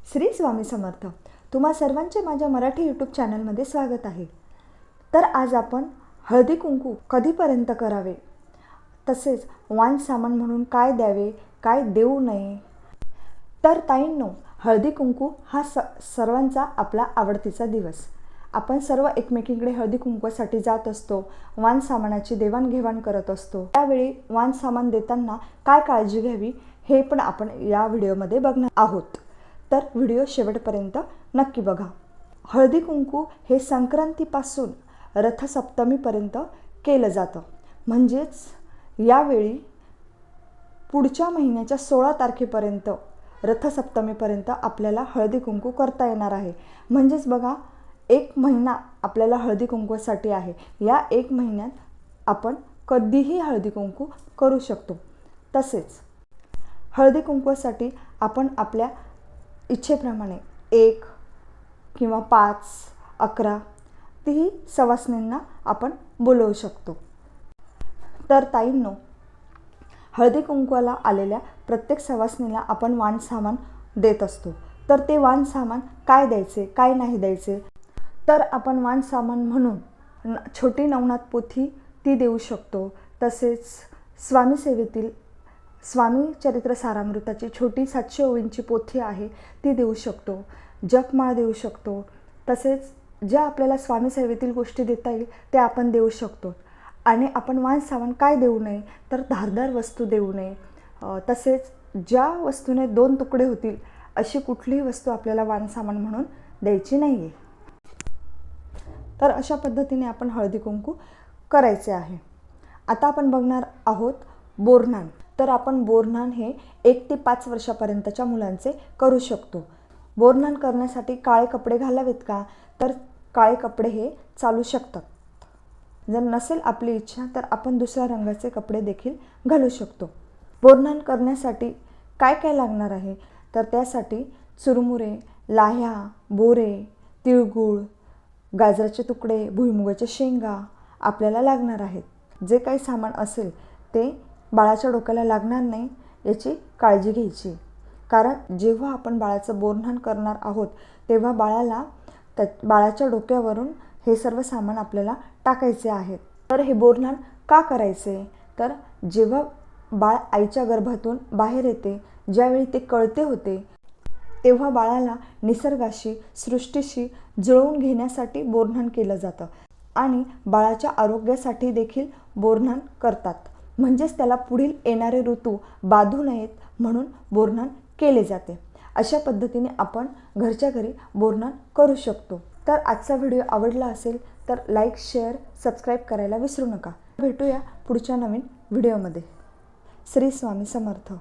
श्री स्वामी समर्थ। तुम्हा सर्वांचे माझ्या मराठी यूट्यूब चॅनलमध्ये स्वागत आहे। तर आज आपण हळदी कुंकू कधीपर्यंत करावे, तसेच वाण सामान म्हणून काय द्यावे, काय देऊ नये। तर ताईंनो, हळदी कुंकू हा सर्वांचा आपला आवडतीचा दिवस। आपण सर्व एकमेकींकडे हळदी कुंकूसाठी जात असतो, वाण सामानाची देवाणघेवाण करत असतो। त्यावेळी वाण सामान देताना काय काळजी घ्यावी हे पण आपण या व्हिडिओमध्ये बघणार आहोत। तर व्हिडिओ शेवटपर्यंत नक्की बघा। हळदी कुंकू हे संक्रांतीपासून रथसप्तमीपर्यंत केलं जातं। म्हणजेच यावेळी पुढच्या महिन्याच्या 16 तारखेपर्यंत रथसप्तमीपर्यंत आपल्याला हळदी कुंकू करता येणार आहे। म्हणजेच बघा, 1 महिना आपल्याला हळदी कुंकूसाठी आहे। या 1 महिन्यात आपण कधीही हळदी कुंकू करू शकतो। तसेच हळदी कुंकूसाठी आपण आपल्या इच्छेप्रमाणे 1 किंवा 5, 11 तीही सवासणींना आपण बोलवू शकतो। तर ताईंनो, हळदी कुंकवाला आलेल्या प्रत्येक सवासणीला आपण वाण सामान देत असतो। तर ते वाण सामान काय द्यायचे, काय नाही द्यायचे, तर आपण वाण सामान म्हणून छोटी नवनाथ पोथी ती देऊ शकतो। तसेच स्वामी सेवेतील स्वामी चरित्र सारामृताची छोटी 700 ओळींची पोथी आहे ती देऊ शकतो, जपमाळ देऊ शकतो। तसेच ज्या आपल्याला स्वामी सेवेतील गोष्टी देता येईल त्या आपण देऊ शकतो। आणि आपण वाण सामान काय देऊ नये, तर धारदार वस्तू देऊ नये। तसेच ज्या वस्तूने 2 तुकडे होतील अशी कुठलीही वस्तू आपल्याला वाण सामान म्हणून द्यायची नाही आहे। तर अशा पद्धतीने आपण हळदी कुंकू करायचे आहे। आता आपण बघणार आहोत बोरनान। तर आपण बोरनान हे 1 ते 5 वर्षापर्यंतच्या मुलांचे करू शकतो। बोरनान करण्यासाठी काळे कपडे घालावेत का, तर काळे कपडे हे चालू शकतात। जर नसेल आपली इच्छा तर आपण दुसऱ्या रंगाचे कपडे देखील घालू शकतो। बोरनान करण्यासाठी काय काय लागणार आहे, तर त्यासाठी चुरमुरे, लाह्या, बोरे, तिळगुळ, गाजराचे तुकडे, भुईमुगाच्या शेंगा आपल्याला लागणार आहेत। जे काही सामान असेल ते बाळाच्या डोक्याला लागणार नाही याची काळजी घ्यायची। कारण जेव्हा आपण बाळाचं बोरनान करणार आहोत तेव्हा बाळाच्या डोक्यावरून हे सर्व सामान आपल्याला टाकायचे आहे। तर हे बोरनान का करायचे, तर जेव्हा बाळ आईच्या गर्भातून बाहेर येते, ज्यावेळी ते कळते होते, तेव्हा बाळाला निसर्गाशी, सृष्टीशी जुळवून घेण्यासाठी बोरनान केलं जातं। आणि बाळाच्या आरोग्यासाठी देखील बोरनान करतात। म्हणजेच त्याला पुढील येणारे ऋतू बाधू नयेत म्हणून बोरनान केले जाते। अशा पद्धतीने आपण घरच्या घरी बोरनान करू शकतो। तर आजचा व्हिडिओ आवडला असेल तर लाईक, शेअर, सबस्क्राईब करायला विसरू नका। भेटूया पुढच्या नवीन व्हिडिओमध्ये। श्री स्वामी समर्थ।